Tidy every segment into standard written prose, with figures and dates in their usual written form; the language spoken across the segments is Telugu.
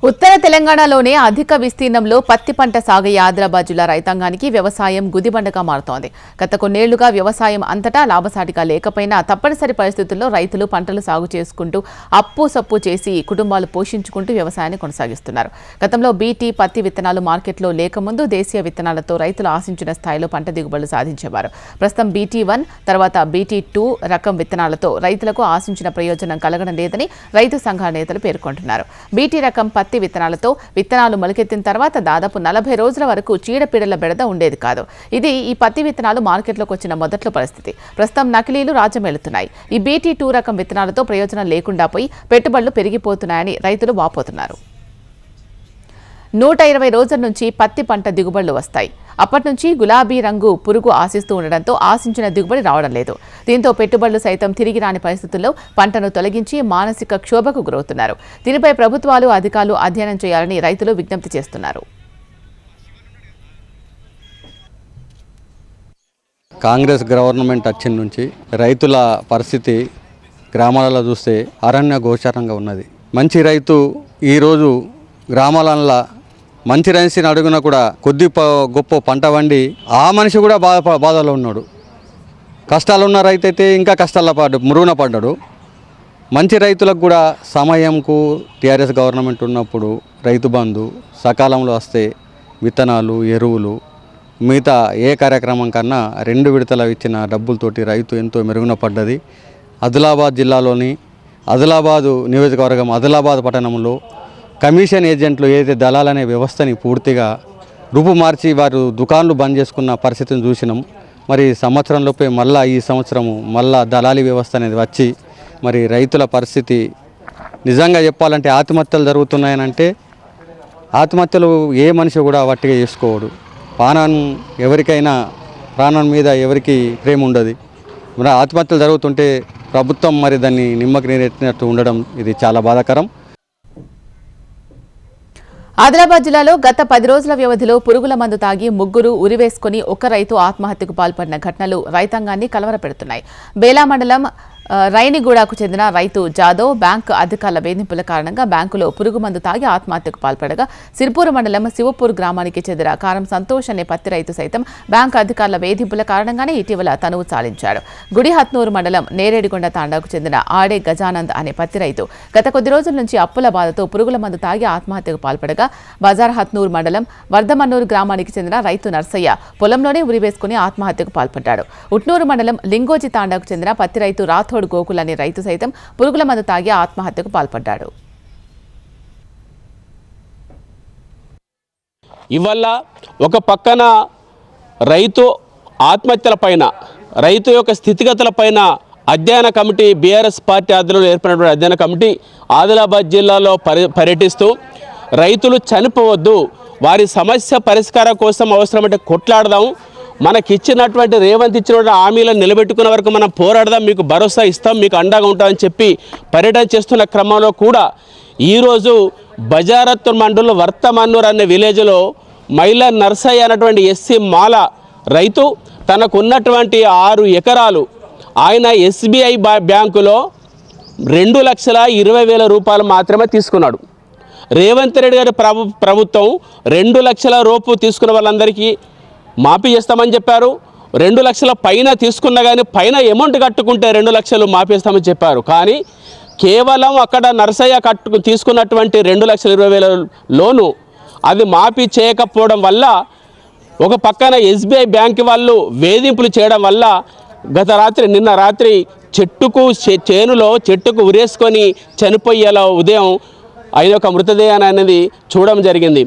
ఉత్తర తెలంగాణలోనే అధిక విస్తీర్ణంలో పత్తి పంట సాగే ఆదిలాబాద్ జిల్లా రైతాంగానికి వ్యవసాయం గుదిబండగా మారుతోంది. గత కొన్నేళ్లుగా వ్యవసాయం అంతటా లాభసాటిగా లేకపోయినా తప్పనిసరి పరిస్థితుల్లో రైతులు పంటలు సాగు చేసుకుంటూ అప్పు సప్పు చేసి కుటుంబాలు పోషించుకుంటూ వ్యవసాయాన్ని కొనసాగిస్తున్నారు. గతంలో బీటీ పత్తి విత్తనాలు మార్కెట్లో లేకముందు దేశీయ విత్తనాలతో రైతులు ఆశించిన స్థాయిలో పంట దిగుబడులు సాధించేవారు. ప్రస్తుతం BT1 తర్వాత BT2 రకం విత్తనాలతో రైతులకు ఆశించిన ప్రయోజనం కలగడం లేదని రైతు సంఘాల నేతలు పేర్కొంటున్నారు. BT రకం పత్తి విత్తనాలతో విత్తనాలు మొలకెత్తిన తర్వాత దాదాపు 40 రోజుల వరకు చీడపీడల బెడద ఉండేది కాదు. ఇది ఈ పత్తి విత్తనాలు మార్కెట్లోకి వచ్చిన మొదట్లో పరిస్థితి. ప్రస్తుతం నకిలీలు రాజ్యమేలుతున్నాయి. ఈ BT2 రకం విత్తనాలతో ప్రయోజనం లేకుండా పోయి పెట్టుబడులు పెరిగిపోతున్నాయని రైతులు వాపోతున్నారు. 120 రోజుల నుంచి పత్తి పంట దిగుబడులు వస్తాయి. అప్పటి నుంచి గులాబీ రంగు పురుగు ఆశిస్తూ ఉండడంతో ఆశించిన దిగుబడి రావడం లేదు. దీంతో పెట్టుబడులు సైతం తిరిగి రాని పరిస్థితుల్లో పంటను తొలగించి మానసిక క్షోభకు గురవుతున్నారు. దీనిపై ప్రభుత్వాలు అధికారులు అధ్యయనం చేయాలని రైతులు విజ్ఞప్తి చేస్తున్నారు. కాంగ్రెస్ గవర్నమెంట్ వచ్చిన నుంచి రైతుల పరిస్థితి గ్రామాలలో చూస్తే అరణ్య గోచరంగా ఉన్నది. మంచి రైతు ఈరోజు గ్రామాలలో మంచి రైతుని అడుగున కూడా కొద్ది గొప్ప పంట వండి ఆ మనిషి కూడా బాధలో ఉన్నాడు. కష్టాలు ఉన్న రైతు అయితే ఇంకా కష్టాల మురుగున పడ్డాడు. మంచి రైతులకు కూడా సమయంకు TRS గవర్నమెంట్ ఉన్నప్పుడు రైతు బంధు సకాలంలో వస్తే విత్తనాలు ఎరువులు మిగతా ఏ కార్యక్రమం కన్నా 2 విడతలు ఇచ్చిన డబ్బులతోటి రైతు ఎంతో మెరుగున పడ్డది. ఆదిలాబాద్ జిల్లాలోని ఆదిలాబాదు నియోజకవర్గం ఆదిలాబాద్ పట్టణంలో కమిషన్ ఏజెంట్లు ఏదైతే దళాలనే వ్యవస్థని పూర్తిగా రూపుమార్చి వారు దుకాన్లు బంద్ చేసుకున్న పరిస్థితిని చూసినాం. మరి సంవత్సరంలోపే మళ్ళా ఈ సంవత్సరము మళ్ళా దళాలి వ్యవస్థ అనేది వచ్చి మరి రైతుల పరిస్థితి నిజంగా చెప్పాలంటే ఆత్మహత్యలు జరుగుతున్నాయనంటే ఆత్మహత్యలు ఏ మనిషి కూడా వట్టిగా చేసుకోవడు. ప్రాణం మీద ఎవరికి ప్రేమ ఉండదు. మరి ఆత్మహత్యలు జరుగుతుంటే ప్రభుత్వం మరి దాన్ని నిమ్మకి నీరెట్టినట్టు ఉండడం ఇది చాలా బాధాకరం. ఆదిలాబాద్ జిల్లాలో గత 10 రోజుల వ్యవధిలో పురుగుల మందు తాగి 3 ఉరివేసుకుని ఒక రైతు ఆత్మహత్యకు పాల్పడిన ఘటనలు రైతాంగాన్ని కలవరపెడుతున్నాయి. బేలా మండలం రైనిగూడకు చెందిన రైతు జాదవ్ బ్యాంకు అధికారుల వేధింపుల కారణంగా బ్యాంకులో పురుగు మందు తాగి ఆత్మహత్యకు పాల్పడగా సిర్పూర్ మండలం శివపూర్ గ్రామానికి చెందిన కారం సంతోష్ అనే పత్తి రైతు సైతం బ్యాంకు అధికారుల వేధింపుల కారణంగానే ఇటీవల తనువు చాలించాడు. గుడిహత్నూరు మండలం నేరేడిగొండ తాండాకు చెందిన ఆడే గజానంద్ అనే పత్తి రైతు గత కొద్ది రోజుల నుంచి అప్పుల బాధతో పురుగుల మందు తాగి ఆత్మహత్యకు పాల్పడగా బజార్ హత్నూర్ మండలం వర్ధమన్నూరు గ్రామానికి చెందిన రైతు నర్సయ్య పొలంలోనే ఉరివేసుకుని ఆత్మహత్యకు పాల్పడ్డాడు. ఉట్నూరు మండలం లింగోజి తాండాకు చెందిన పత్తి రైతు రాథోడ్ గోకుల్ అనే రైతు సైతం పురుగుల మందు తాగి ఆత్మహత్యకు పాల్పడ్డాడు. ఇవల్ల ఒక పక్కన రైతు ఆత్మహత్యల పైన రైతు యొక్క స్థితిగతుల పైన అధ్యయన కమిటీ BRS పార్టీ ఆధ్వర్యంలో ఏర్పడినటువంటి అధ్యయన కమిటీ ఆదిలాబాద్ జిల్లాలో పర్యటిస్తూ రైతులు చనిపోవద్దు, వారి సమస్య పరిష్కారం కోసం అవసరమంటే కొట్లాడదాం, మనకిచ్చినటువంటి రేవంత్ ఇచ్చినటువంటి హామీలను నిలబెట్టుకున్న వరకు మనం పోరాడదాం, మీకు భరోసా ఇస్తాం, మీకు అండగా ఉంటామని చెప్పి పర్యటన చేస్తున్న క్రమంలో కూడా ఈరోజు బజారత్తూర్ మండలం వర్తమన్నూర్ అనే విలేజ్లో మైలా నర్సయ్య అన్నటువంటి SC మాల రైతు తనకున్నటువంటి 6 ఎకరాలు ఆయన SBI బ్యాంకులో 2,20,000 రూపాయలు మాత్రమే తీసుకున్నాడు. రేవంత్ రెడ్డి గారి ప్రభుత్వం 2 లక్షల రూపాయలు తీసుకున్న వాళ్ళందరికీ మాఫీ చేస్తామని చెప్పారు. 2 లక్షల పైన తీసుకున్నా కానీ పైన అమౌంట్ కట్టుకుంటే 2 లక్షలు మాఫీ చెప్పారు. కానీ కేవలం అక్కడ నర్సయ్య తీసుకున్నటువంటి 2,20,000 లోను అది మాఫీ చేయకపోవడం వల్ల ఒక పక్కన SBI బ్యాంక్ వాళ్ళు వేధింపులు చేయడం వల్ల నిన్న రాత్రి చేనులో చెట్టుకు ఉరేసుకొని చనిపోయేలా ఉదయం ఆయన యొక్క మృతదేహాన్ని అనేది చూడడం జరిగింది.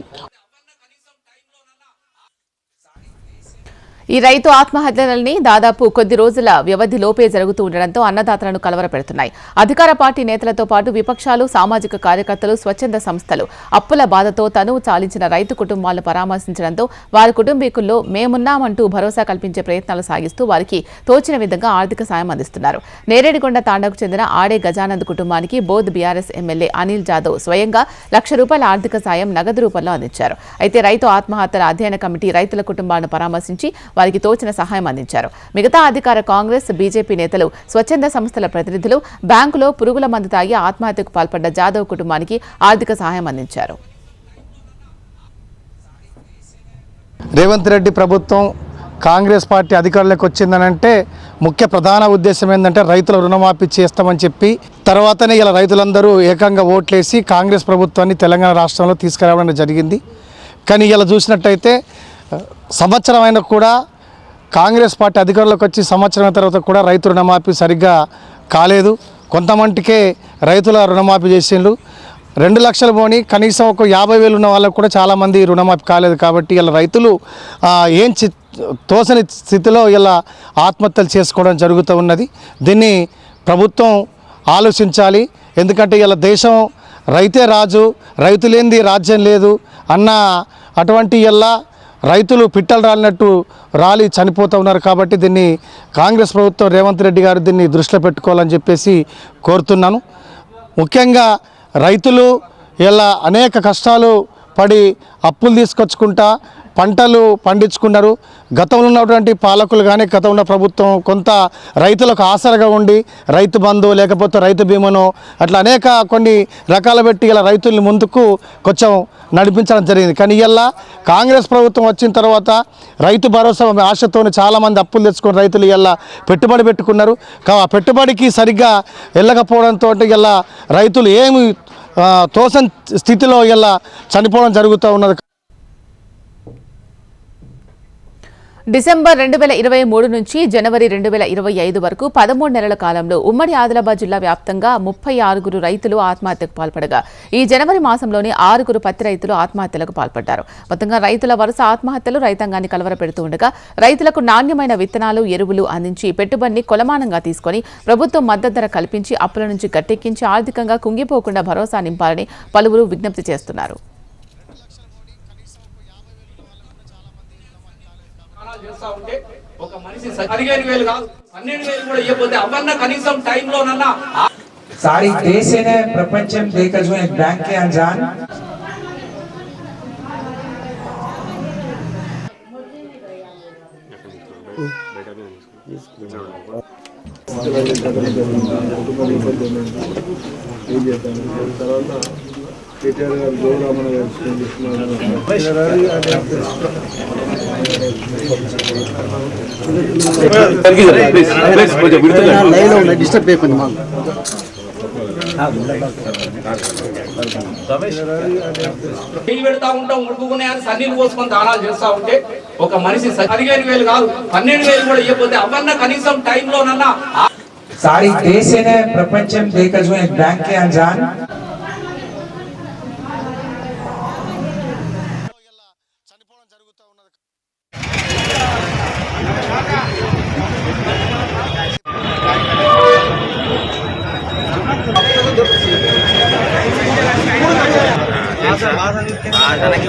ఈ రైతు ఆత్మహత్యలని దాదాపు కొద్ది రోజుల వ్యవధిలోపే జరుగుతూ ఉండడంతో అన్నదాతలను కలవరపెడుతున్నాయి. అధికార పార్టీ నేతలతో పాటు విపక్షాలు, సామాజిక కార్యకర్తలు, స్వచ్ఛంద సంస్థలు అప్పుల బాధతో తనువు చాలించిన రైతు కుటుంబాలను పరామర్శించడంతో వారి కుటుంబీకుల్లో మేమున్నామంటూ భరోసా కల్పించే ప్రయత్నాలు సాగిస్తూ వారికి తోచిన విధంగా ఆర్థిక సాయం అందిస్తున్నారు. నేరేడిగొండ తాండాకు చెందిన ఆడే గజానంద్ కుటుంబానికి బోధ్ BRS ఎమ్మెల్యే అనిల్ జాదవ్ స్వయంగా ₹1,00,000 ఆర్థిక సాయం నగదు రూపంలో అందించారు. అయితే రైతు ఆత్మహత్యల అధ్యయన కమిటీ రైతుల కుటుంబాలను పరామర్శించి వారికి తోచిన సహాయం అందించారు. మిగతా అధికార కాంగ్రెస్, బీజేపీ నేతలు, స్వచ్ఛంద సంస్థల ప్రతినిధులు బ్యాంకులో పురుగుల మందు తాగి ఆత్మహత్యకు పాల్పడ్డ జాదవ్ కుటుంబానికి ఆర్థిక సహాయం అందించారు. రేవంత్ రెడ్డి ప్రభుత్వం కాంగ్రెస్ పార్టీ అధికారంలోకి వచ్చిందనంటే ముఖ్య ప్రధాన ఉద్దేశం ఏంటంటే రైతుల రుణమాఫీ చేస్తామని చెప్పి తర్వాతనే ఇలా రైతులందరూ ఏకంగా ఓట్లేసి కాంగ్రెస్ ప్రభుత్వాన్ని తెలంగాణ రాష్ట్రంలో తీసుకురావడం జరిగింది. కానీ ఇలా చూసినట్టయితే సంవత్సరం అయినా కూడా కాంగ్రెస్ పార్టీ అధికారంలోకి వచ్చి సంవత్సరం తర్వాత కూడా రైతు రుణమాఫీ సరిగ్గా కాలేదు. కొంతమందికే రైతుల రుణమాఫీ చేసిండ్రు. 2 లక్షలు పోని కనీసం ఒక 50,000 ఉన్న వాళ్ళకు కూడా చాలామంది రుణమాఫీ కాలేదు. కాబట్టి ఇలా రైతులు ఏం తోసని స్థితిలో ఇలా ఆత్మహత్యలు చేసుకోవడం జరుగుతూ ఉన్నది. దీన్ని ప్రభుత్వం ఆలోచించాలి. ఎందుకంటే ఇలా దేశం రైతే రాజు, రైతు లేనిది రాజ్యం లేదు అన్న అటువంటి ఇలా రైతులు పిట్టలు రాలినట్టు రాలి చనిపోతూ ఉన్నారు. కాబట్టి దీన్ని కాంగ్రెస్ ప్రభుత్వం రేవంత్ రెడ్డి గారు దీన్ని దృష్టిలో పెట్టుకోవాలని చెప్పేసి కోరుతున్నాను. ముఖ్యంగా రైతులు ఇలా అనేక కష్టాలు పడి అప్పులు తీసుకొచ్చుకుంటా పంటలు పండించుకున్నారు. గతంలో ఉన్నటువంటి పాలకులు కానీ గతంలో ప్రభుత్వం కొంత రైతులకు ఆసరగా ఉండి రైతు బంధు లేకపోతే రైతు బీమాను అట్లా అనేక కొన్ని రకాలు పెట్టి ఇలా రైతుల్ని ముందుకు కొంచెం నడిపించడం జరిగింది. కానీ ఇలా కాంగ్రెస్ ప్రభుత్వం వచ్చిన తర్వాత రైతు భరోసా ఆశతో చాలామంది అప్పులు తెచ్చుకొని రైతులు ఇలా పెట్టుబడి పెట్టుకున్నారు. ఆ పెట్టుబడికి సరిగ్గా వెళ్ళకపోవడంతో ఇలా రైతులు ఏమి తోసని స్థితిలో ఇలా చనిపోవడం జరుగుతూ ఉన్నది. డిసెంబర్ 2023 నుంచి జనవరి 2025 వరకు 13 నెలల కాలంలో ఉమ్మడి ఆదిలాబాద్ జిల్లా వ్యాప్తంగా 36 రైతులు ఆత్మహత్యకు పాల్పడగా ఈ జనవరి మాసంలోనే 6 పత్తి రైతులు ఆత్మహత్యలకు పాల్పడ్డారు. మొత్తంగా రైతుల వరుస ఆత్మహత్యలు రైతాంగాన్ని కలవరపెడుతూ ఉండగా రైతులకు నాణ్యమైన విత్తనాలు, ఎరువులు అందించి పెట్టుబడిని కొలమానంగా తీసుకుని ప్రభుత్వం మద్దతు ధర కల్పించి అప్పుల నుంచి గట్టెక్కించి ఆర్థికంగా కుంగిపోకుండా భరోసా నింపాలని పలువురు విజ్ఞప్తి చేస్తున్నారు. ఒక మనిషి 15,000 కాదు 12,000 కూడా ఇవ్వకపోతే అవన్న కనీసం టైంలోనన్నా सारी देश ने प्रपंचम देखा जो एक बैंक के अनजान పెడతా ఉంటాం ఉడుకునే సన్నీలు పోసుకొని దానాలు చేస్తా ఉంటే ఒక మనిషి 15,000 కాదు 12,000 కూడా ఇవ్వకపోతే అవన్న కనీసం టైంలోనన్నా सारी देश ने प्रपंचम देखा जो एक बैंक के अनजान తనకి